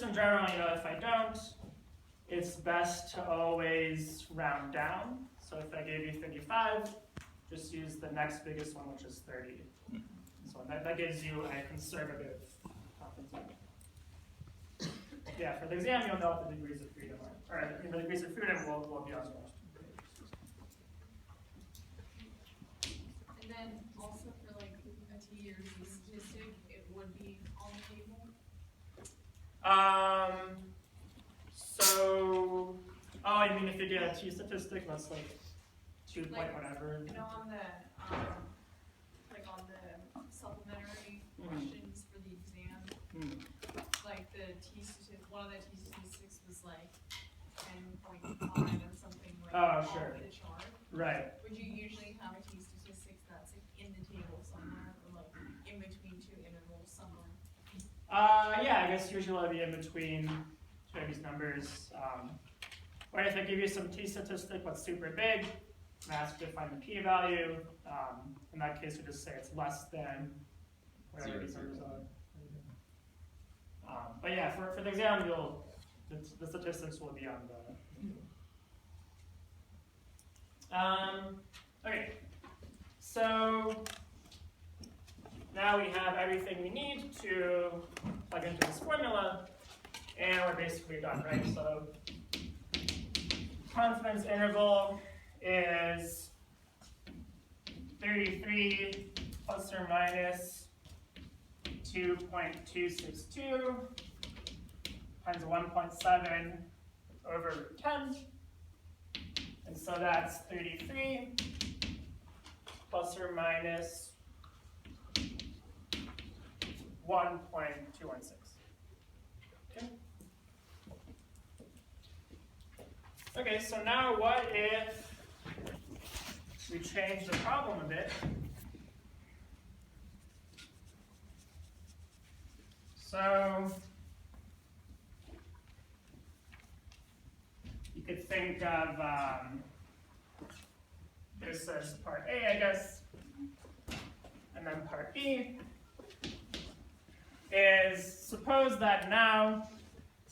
in general, if I don't, it's best to always round down. So if I gave you 55, just use the next biggest one, which is 30. So that gives you a conservative confidence interval. Yeah, for the exam, you'll know what the degrees of freedom are. Or the degrees of freedom will be on the question. And then also for like a T or Z statistic, it would be on the table? I mean, if you get a T statistic, that's like 2 point whatever. You know, on the supplementary questions for the exam, like the T statistic, one of the T statistics was like 10.5 or something like off Sure. the chart. Right. Would you usually have a T statistic that's like in the table somewhere, or like in between two intervals somewhere? Yeah, I guess usually it'll be in between two of these numbers. Or if I give you some T statistic that's super big, and ask you to find the p-value, in that case we just say it's less than whatever these numbers are. But yeah, for the exam, the statistics will be on the. Okay, so now we have everything we need to plug into this formula, and we're basically done, right? So confidence interval is 33 plus or minus 2.262 times 1.7 over 10. And so that's 33 plus or minus 1.216. Okay. Okay, so now what if we change the problem a bit? So you could think of this as part A, I guess, and then part B is suppose that now,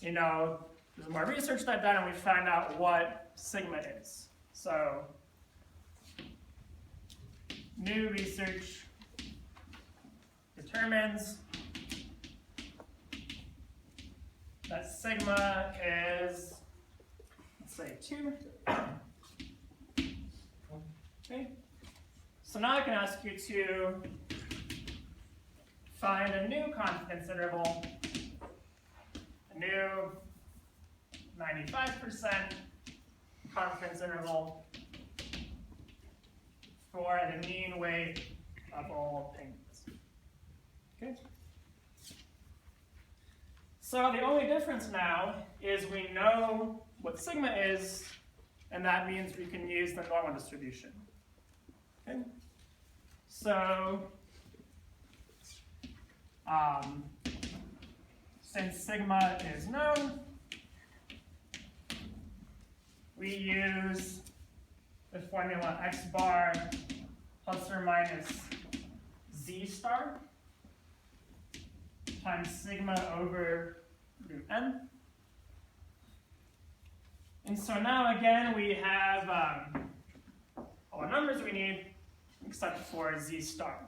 there's more research that's done and we find out what sigma is. So new research determines that sigma is, let's say 2. Okay. So now I can ask you to find a new confidence interval, a new 95% confidence interval for the mean weight of all penguins. Okay. So the only difference now is we know what sigma is, and that means we can use the normal distribution. Okay. So since sigma is known, we use the formula x bar plus or minus z star times sigma over root n. And so now again we have all the numbers we need except for z star.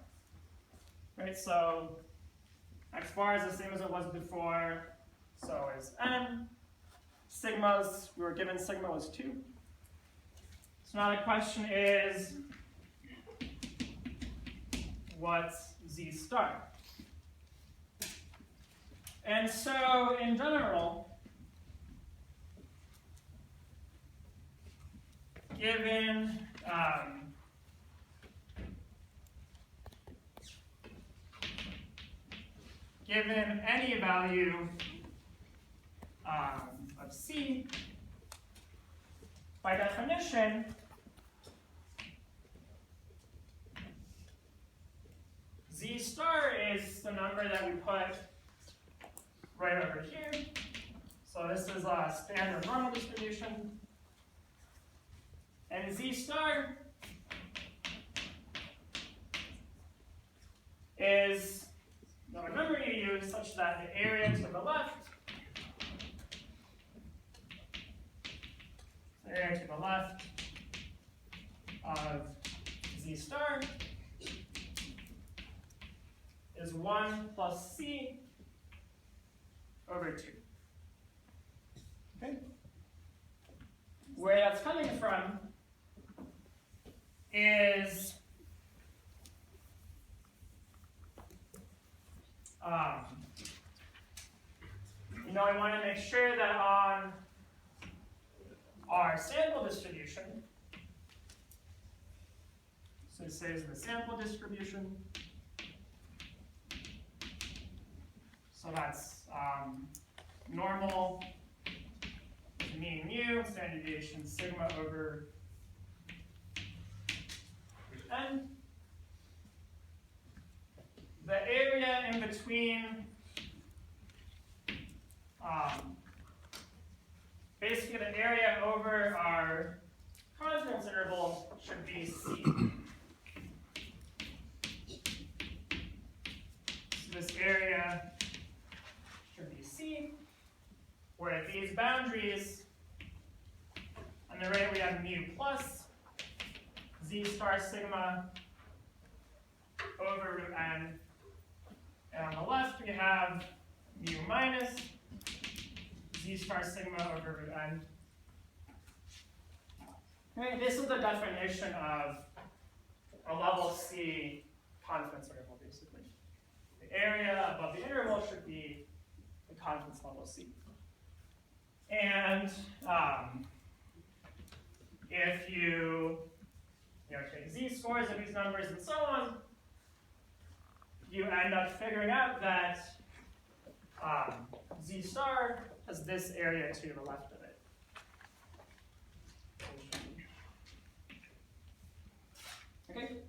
Right, so x bar is the same as it was before, so is n. Sigmas, we were given sigma was 2. So now the question is, what's z star? And so in general, given any value of c, by definition, z star is the number that we put right over here. So this is a standard normal distribution. And z star is the number you use such that the area to the left area to the left of z star is 1 plus c over 2. Okay? Where that's coming from is we want to make sure that on our sample distribution, so this is the sample distribution, so that's normal to mean mu, standard deviation sigma over root n. The area in between, basically the area over our confidence interval should be C. So this area should be C, where at these boundaries, on the right we have mu plus z star sigma over root n, and on the left we have mu minus z star sigma over root n. Okay, this is the definition of a level C confidence interval, basically. The area above the interval should be the confidence level C. And if you take z scores of these numbers and so on, you end up figuring out that z star has this area to the left of it. Okay?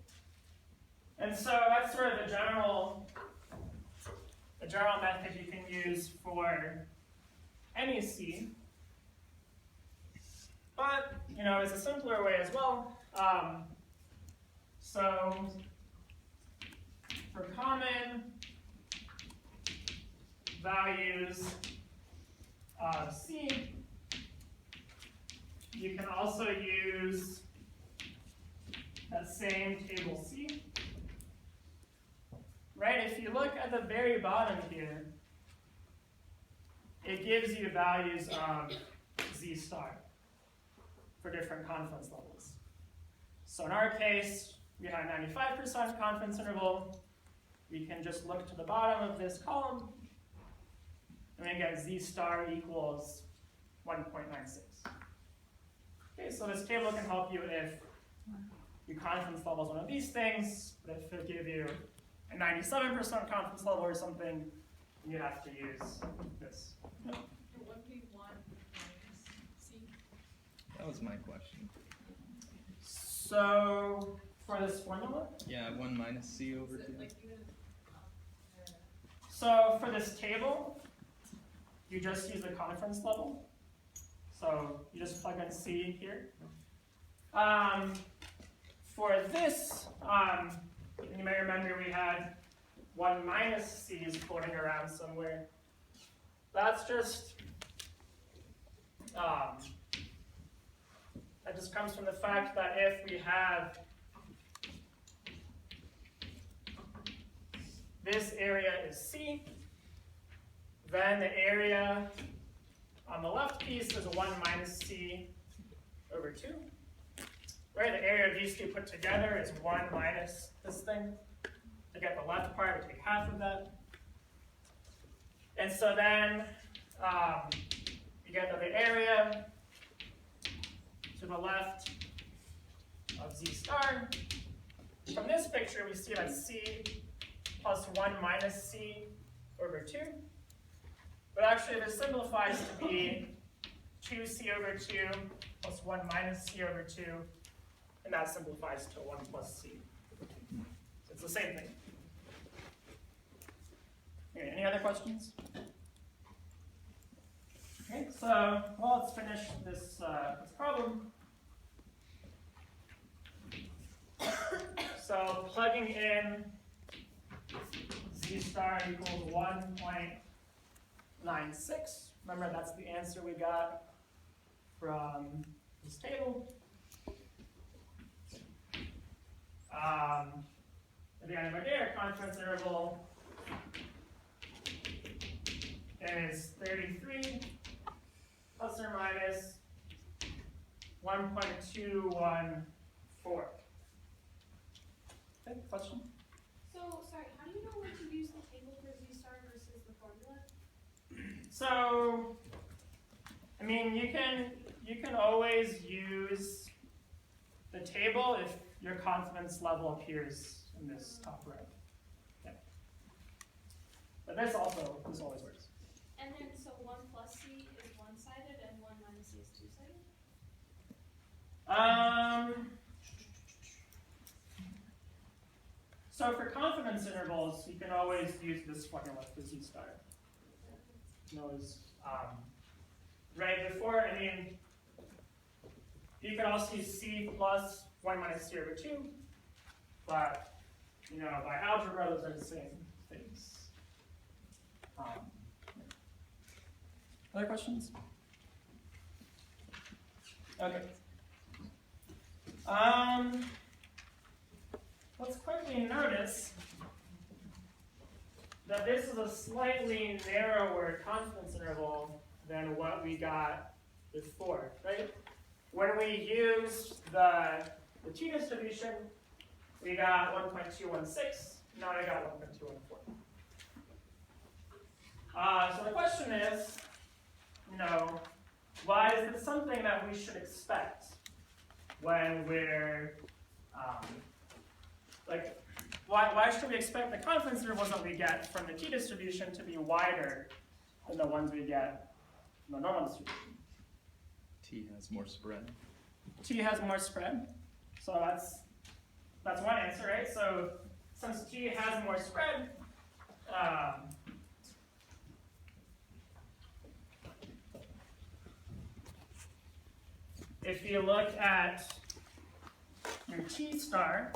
And so that's sort of the general method you can use for any C. But, there's a simpler way as well. So, for common values of C, you can also use that same table C. Right, if you look at the very bottom here, it gives you values of Z star for different confidence levels. So in our case, we have a 95% confidence interval. We can just look to the bottom of this column, and we get Z star equals 1.96. Okay, so this table can help you if your confidence level is one of these things, but if it give you a 97% confidence level or something, you have to use this. It would be 1 minus C. That was my question. So, for this formula? Yeah, 1 minus C over 2. Like even, So, for this table, you just use the confidence level. So, you just plug in C here. For this, you may remember we had 1 minus C's floating around somewhere. That's just, that just comes from the fact that if we have this area is C, then the area on the left piece is 1 minus C over 2. Right, the area of these two put together is 1 minus this thing. To get the left part, we take half of that. And so then you get the area to the left of Z star. From this picture, we see that C plus 1 minus C over 2. But actually, this simplifies to be 2C over 2 plus 1 minus C over 2. And that simplifies to 1 plus C. So it's the same thing. Okay, any other questions? Okay, so well, let's finish this, this problem. So plugging in Z star equals 1.96. Remember, that's the answer we got from this table. At the end of our day, our confidence interval is 33 plus or minus 1.214. Okay, question? So, sorry, how do you know when to use the table for Z star versus the formula? So, I mean, you can always use the table if your confidence level appears in this top row. Yeah. But this always works. And then, so 1 plus C is one-sided and 1 minus C is two-sided? So for confidence intervals, you can always use this formula for Z star. You can always, right before, I mean, you could also use C plus 1 minus C over 2, but, you know, by algebra, those are the same things. Other questions? Okay. Let's quickly notice that this is a slightly narrower confidence interval than what we got before, right? When we used the t-distribution, we got 1.216, now I got 1.214. So the question is, why is this something that we should expect when we're, why should we expect the confidence intervals that we get from the t-distribution to be wider than the ones we get from the normal distribution? T has more spread. T has more spread, so that's one answer, right? So since T has more spread, if you look at your T star,